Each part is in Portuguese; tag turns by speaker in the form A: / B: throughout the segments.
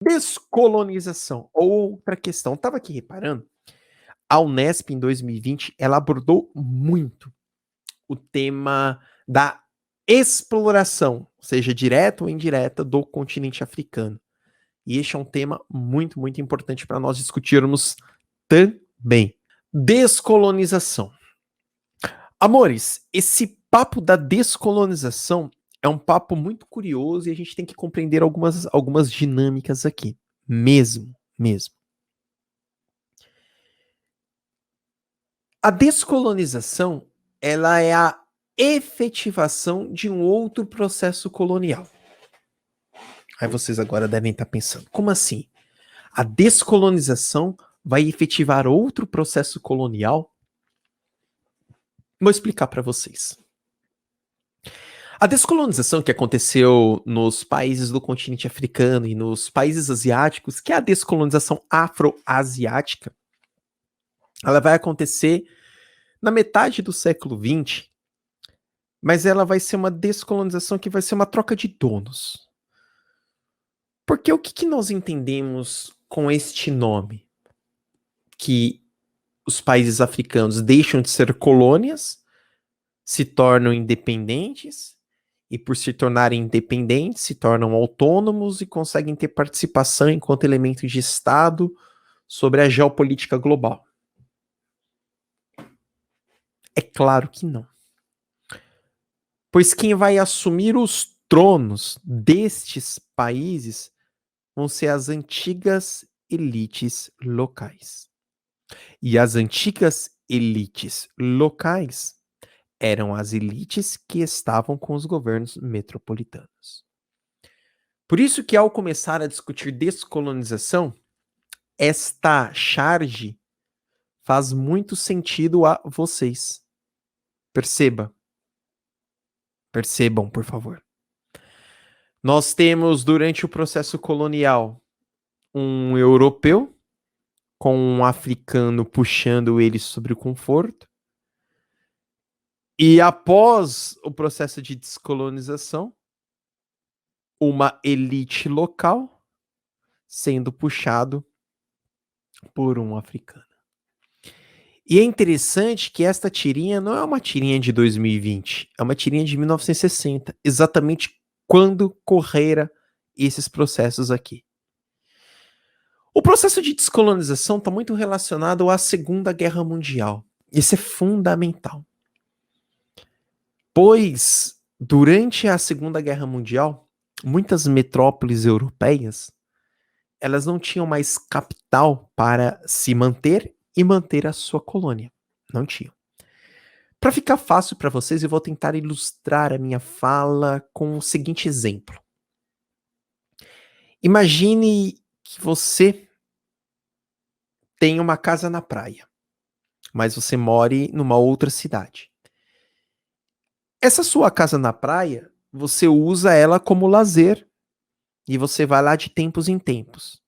A: Descolonização, outra questão. Estava aqui reparando, a Unesp em 2020, ela abordou muito o tema da exploração, seja direta ou indireta, do continente africano. E este é um tema muito, muito importante para nós discutirmos também. Descolonização. Amores, esse papo da descolonização é um papo muito curioso e a gente tem que compreender algumas dinâmicas aqui. Mesmo. A descolonização, ela é a efetivação de um outro processo colonial. Aí vocês agora devem estar pensando, como assim? A descolonização vai efetivar outro processo colonial? Vou explicar para vocês. A descolonização que aconteceu nos países do continente africano e nos países asiáticos, que é a descolonização afro-asiática, ela vai acontecer na metade do século XX, mas ela vai ser uma descolonização que vai ser uma troca de donos. Porque o que nós entendemos com este nome? Que os países africanos deixam de ser colônias, se tornam independentes, e por se tornarem independentes, se tornam autônomos e conseguem ter participação enquanto elemento de Estado sobre a geopolítica global. É claro que não. Pois quem vai assumir os tronos destes países vão ser as antigas elites locais. E as antigas elites locais eram as elites que estavam com os governos metropolitanos. Por isso que ao começar a discutir descolonização, esta charge faz muito sentido a vocês. Percebam, por favor. Nós temos, durante o processo colonial, um europeu com um africano puxando ele sobre o conforto. E após o processo de descolonização, uma elite local sendo puxado por um africano. E é interessante que esta tirinha não é uma tirinha de 2020, é uma tirinha de 1960, exatamente quando correram esses processos aqui. O processo de descolonização está muito relacionado à Segunda Guerra Mundial. Isso é fundamental. Pois, durante a Segunda Guerra Mundial, muitas metrópoles europeias, elas não tinham mais capital para se manter e manter a sua colônia. Não tinham. Para ficar fácil para vocês, eu vou tentar ilustrar a minha fala com o seguinte exemplo. Imagine que você tem uma casa na praia, mas você mora numa outra cidade. Essa sua casa na praia, você usa ela como lazer e você vai lá de tempos em tempos.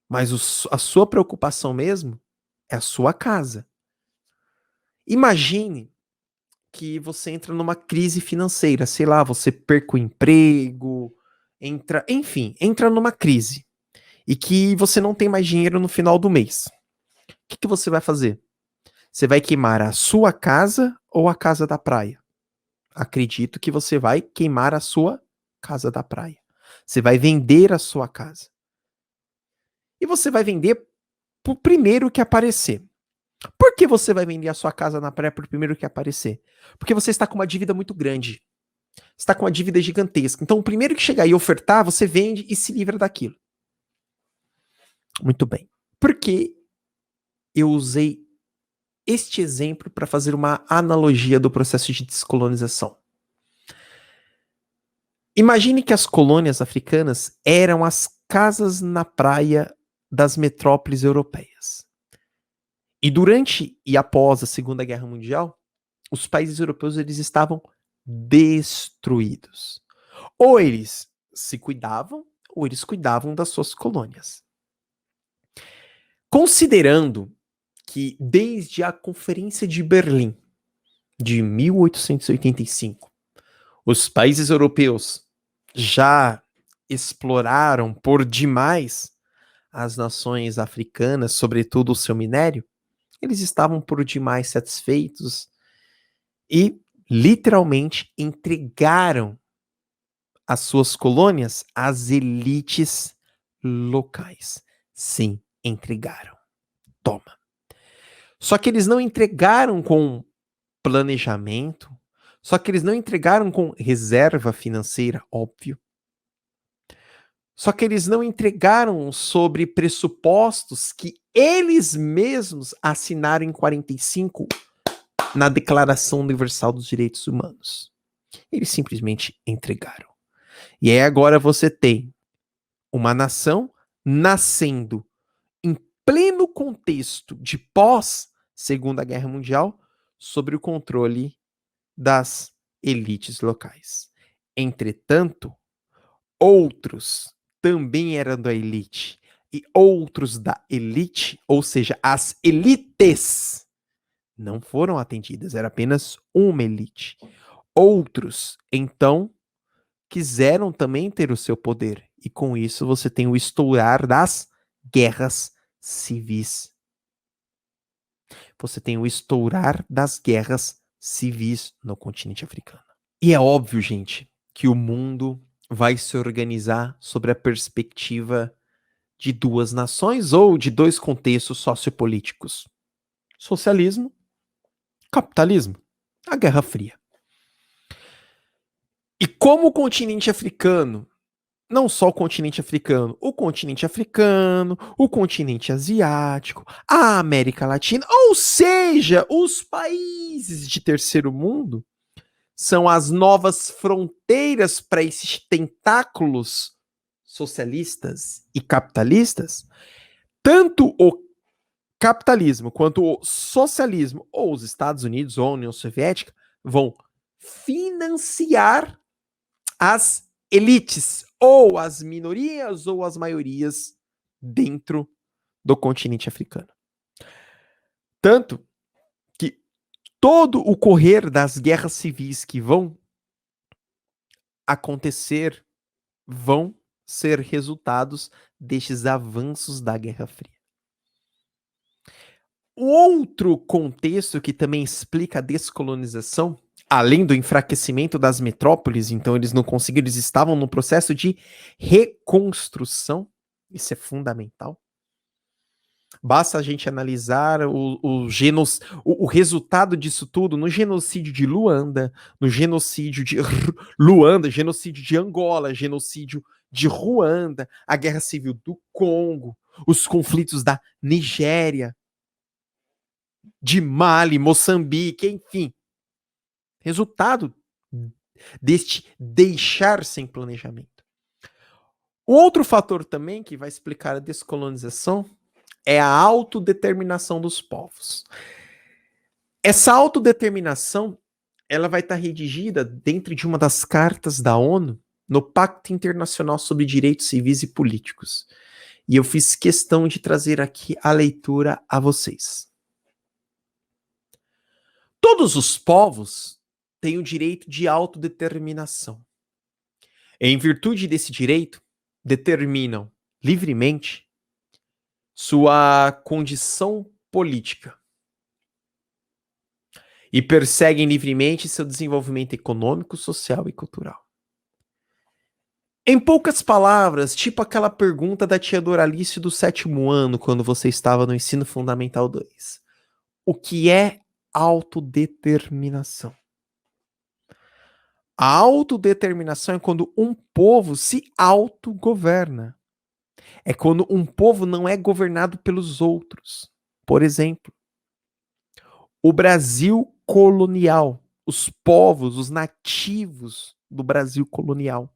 A: Mas a sua preocupação mesmo é a sua casa. Imagine que você entra numa crise financeira, sei lá, você perca o emprego, entra numa crise e que você não tem mais dinheiro no final do mês. O que você vai fazer? Você vai queimar a sua casa ou a casa da praia? Acredito que você vai queimar a sua casa da praia. Você vai vender a sua casa. E você vai vender pro primeiro que aparecer. Por que você vai vender a sua casa na praia pro primeiro que aparecer? Porque você está com uma dívida muito grande. Está com uma dívida gigantesca. Então, o primeiro que chegar e ofertar, você vende e se livra daquilo. Muito bem. Por que eu usei este exemplo para fazer uma analogia do processo de descolonização? Imagine que as colônias africanas eram as casas na praia das metrópoles europeias. E durante e após a Segunda Guerra Mundial, os países europeus eles estavam destruídos. Ou eles se cuidavam, ou eles cuidavam das suas colônias. Considerando que desde a Conferência de Berlim, de 1885, os países europeus já exploraram por demais as nações africanas, sobretudo o seu minério, eles estavam por demais satisfeitos e literalmente entregaram as suas colônias às elites locais. Sim, entregaram. Toma. Só que eles não entregaram com planejamento, só que eles não entregaram com reserva financeira, óbvio. Só que eles não entregaram sobre pressupostos que eles mesmos assinaram em 45 na Declaração Universal dos Direitos Humanos. Eles simplesmente entregaram. E aí agora você tem uma nação nascendo em pleno contexto de pós-Segunda Guerra Mundial sob o controle das elites locais. Entretanto, outros também eram da elite e outros da elite, ou seja, as elites, não foram atendidas, era apenas uma elite. Outros, então, quiseram também ter o seu poder, e com isso você tem o estourar das guerras civis. Você tem o estourar das guerras civis no continente africano. E é óbvio, gente, que o mundo vai se organizar sobre a perspectiva de duas nações ou de dois contextos sociopolíticos: socialismo, capitalismo, a Guerra Fria. E como o continente africano, não só o continente africano, o continente asiático, a América Latina, ou seja, os países de terceiro mundo, são as novas fronteiras para esses tentáculos socialistas e capitalistas. Tanto o capitalismo quanto o socialismo, ou os Estados Unidos ou a União Soviética, vão financiar as elites, ou as minorias, ou as maiorias dentro do continente africano. Tanto que todo o correr das guerras civis que vão acontecer vão ser resultados destes avanços da Guerra Fria. O outro contexto que também explica a descolonização, além do enfraquecimento das metrópoles, então eles não conseguiram, eles estavam no processo de reconstrução, isso é fundamental. Basta a gente analisar o resultado disso tudo no genocídio de Luanda, no genocídio de Luanda, genocídio de Angola, genocídio de Ruanda, a guerra civil do Congo, os conflitos da Nigéria, de Mali, Moçambique, enfim. Resultado deste deixar sem planejamento. O outro fator também que vai explicar a descolonização é a autodeterminação dos povos. Essa autodeterminação, ela vai estar redigida dentro de uma das cartas da ONU, no Pacto Internacional sobre Direitos Civis e Políticos. E eu fiz questão de trazer aqui a leitura a vocês. Todos os povos têm o direito de autodeterminação. Em virtude desse direito, determinam livremente sua condição política e perseguem livremente seu desenvolvimento econômico, social e cultural. Em poucas palavras, tipo aquela pergunta da tia Doralice do 7º ano, quando você estava no ensino fundamental 2. O que é autodeterminação? A autodeterminação é quando um povo se autogoverna. É quando um povo não é governado pelos outros. Por exemplo, o Brasil colonial, os povos, os nativos do Brasil colonial,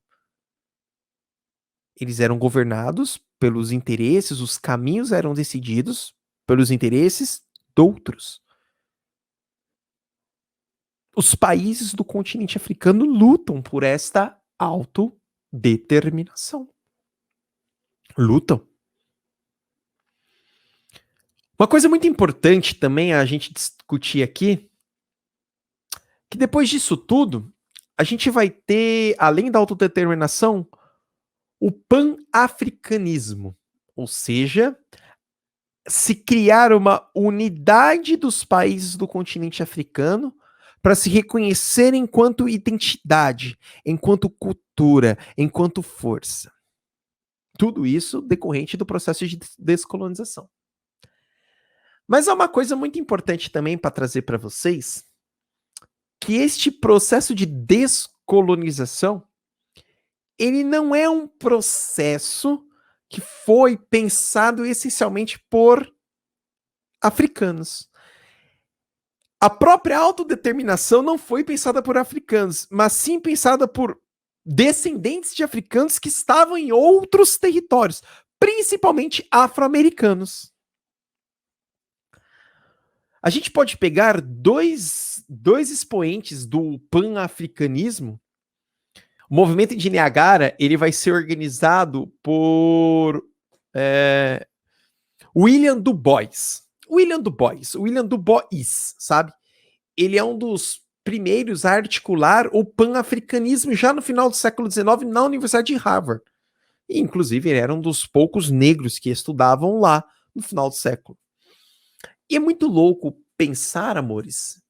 A: eles eram governados pelos interesses, os caminhos eram decididos pelos interesses de outros. Os países do continente africano lutam por esta autodeterminação. Lutam. Uma coisa muito importante também a gente discutir aqui, que depois disso tudo, a gente vai ter, além da autodeterminação, o pan-africanismo, ou seja, se criar uma unidade dos países do continente africano para se reconhecer enquanto identidade, enquanto cultura, enquanto força. Tudo isso decorrente do processo de descolonização. Mas há uma coisa muito importante também para trazer para vocês, que este processo de descolonização, ele não é um processo que foi pensado essencialmente por africanos. A própria autodeterminação não foi pensada por africanos, mas sim pensada por descendentes de africanos que estavam em outros territórios, principalmente afro-americanos. A gente pode pegar dois expoentes do pan-africanismo. O movimento de Niagara, ele vai ser organizado por William Du Bois, sabe? Ele é um dos primeiros a articular o pan-africanismo já no final do século XIX na Universidade de Harvard. E, inclusive, ele era um dos poucos negros que estudavam lá no final do século. E é muito louco pensar, amores,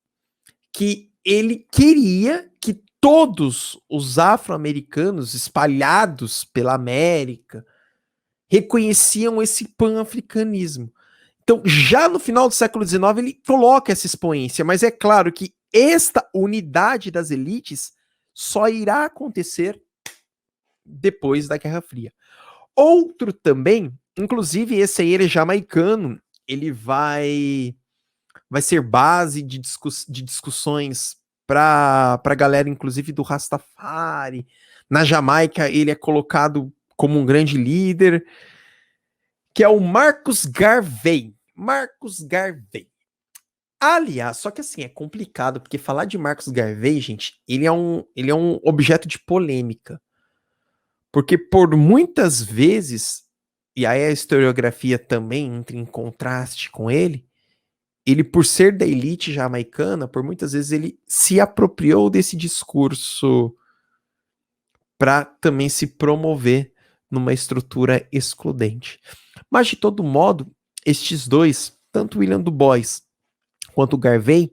A: que ele queria que todos os afro-americanos espalhados pela América reconheciam esse pan-africanismo. Então, já no final do século XIX, ele coloca essa expoência, mas é claro que esta unidade das elites só irá acontecer depois da Guerra Fria. Outro também, inclusive esse aí ele é jamaicano, ele vai ser base de discussões para a galera, inclusive do Rastafari. Na Jamaica, ele é colocado como um grande líder, que é o Marcus Garvey. Marcus Garvey. Aliás, só que assim, é complicado, porque falar de Marcus Garvey, gente, ele é um objeto de polêmica. Porque por muitas vezes, e aí a historiografia também entra em contraste com ele, por ser da elite jamaicana, por muitas vezes ele se apropriou desse discurso para também se promover numa estrutura excludente. Mas, de todo modo, estes dois, tanto William Du Bois quanto Garvey,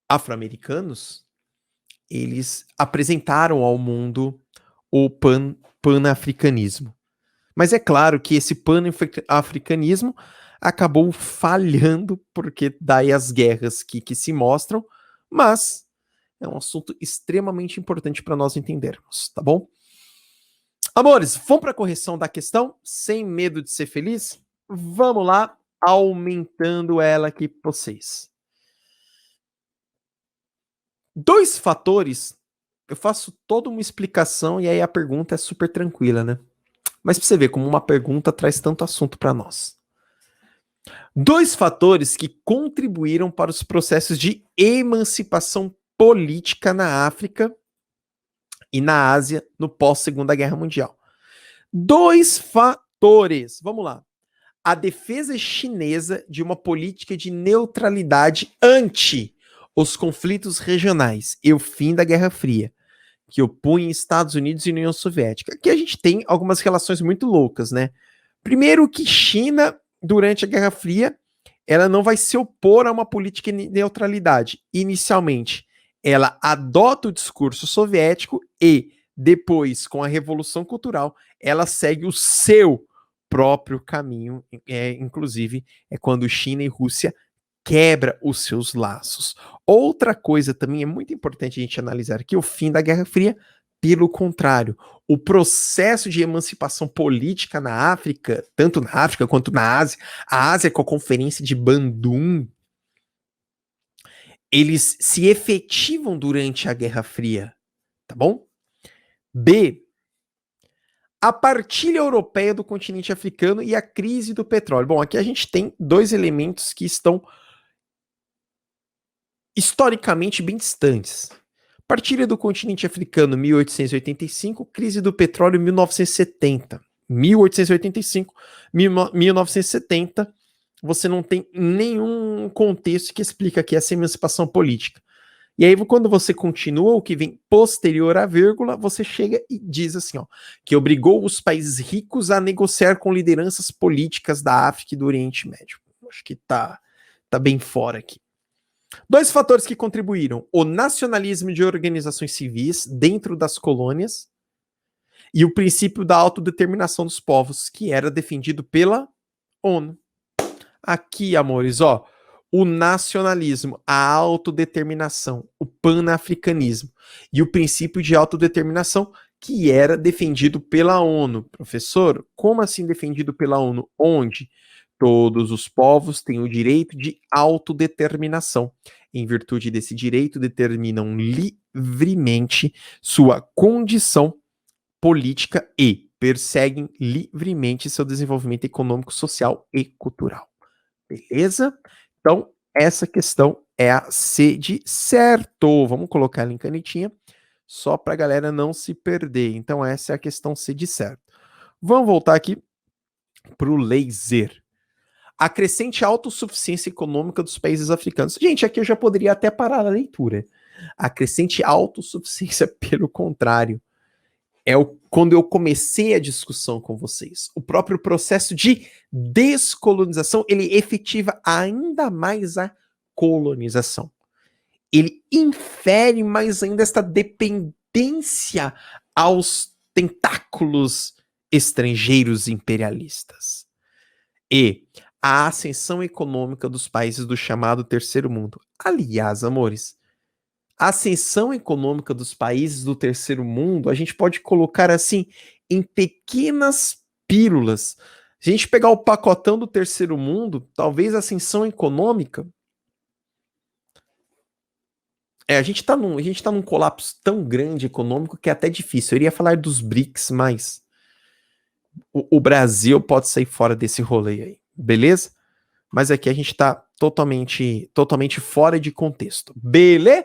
A: afro-americanos, eles apresentaram ao mundo o pan-africanismo. Mas é claro que esse pan-africanismo acabou falhando, porque daí as guerras que se mostram, mas é um assunto extremamente importante para nós entendermos, tá bom? Amores, vamos para a correção da questão, sem medo de ser feliz? Vamos lá, aumentando ela aqui para vocês. Dois fatores, eu faço toda uma explicação e aí a pergunta é super tranquila, né? Mas pra você ver como uma pergunta traz tanto assunto para nós. Dois fatores que contribuíram para os processos de emancipação política na África e na Ásia no pós-Segunda Guerra Mundial. Dois fatores. Vamos lá. A defesa chinesa de uma política de neutralidade ante os conflitos regionais e o fim da Guerra Fria, que opunha Estados Unidos e União Soviética. Aqui a gente tem algumas relações muito loucas, né? Primeiro que China, durante a Guerra Fria, ela não vai se opor a uma política de neutralidade. Inicialmente, ela adota o discurso soviético e, depois, com a Revolução Cultural, ela segue o seu próprio caminho. Inclusive, é quando China e Rússia quebra os seus laços. Outra coisa também é muito importante a gente analisar aqui, o fim da Guerra Fria, pelo contrário, o processo de emancipação política na África, tanto na África quanto na Ásia, a Ásia com a Conferência de Bandung, eles se efetivam durante a Guerra Fria, tá bom? B, a partilha europeia do continente africano e a crise do petróleo. Bom, aqui a gente tem dois elementos que estão historicamente bem distantes. Partilha do continente africano, 1885, crise do petróleo, 1970. 1885, 1970, você não tem nenhum contexto que explica aqui essa emancipação política. E aí, quando você continua o que vem posterior à vírgula, você chega e diz assim, ó, que obrigou os países ricos a negociar com lideranças políticas da África e do Oriente Médio. Acho que tá bem fora aqui. 2 fatores que contribuíram: o nacionalismo de organizações civis dentro das colônias e o princípio da autodeterminação dos povos, que era defendido pela ONU. Aqui, amores, ó, o nacionalismo, a autodeterminação, o panafricanismo e o princípio de autodeterminação que era defendido pela ONU. Professor, como assim defendido pela ONU? Onde todos os povos têm o direito de autodeterminação. Em virtude desse direito, determinam livremente sua condição política e perseguem livremente seu desenvolvimento econômico, social e cultural. Beleza? Então, essa questão é a C de certo. Vamos colocar ela em canetinha, só para a galera não se perder. Então, essa é a questão C de certo. Vamos voltar aqui para o laser. A crescente autossuficiência econômica dos países africanos. Gente, aqui eu já poderia até parar a leitura. A crescente autossuficiência, pelo contrário, quando eu comecei a discussão com vocês. O próprio processo de descolonização, ele efetiva ainda mais a colonização. Ele infere mais ainda esta dependência aos tentáculos estrangeiros imperialistas. E a ascensão econômica dos países do chamado terceiro mundo. Aliás, amores, a ascensão econômica dos países do terceiro mundo, a gente pode colocar assim, em pequenas pílulas. Se a gente pegar o pacotão do terceiro mundo, talvez a ascensão econômica... a gente tá num colapso tão grande econômico que é até difícil. Eu iria falar dos BRICS, mas o Brasil pode sair fora desse rolê aí, beleza? Mas aqui a gente tá totalmente fora de contexto. Beleza?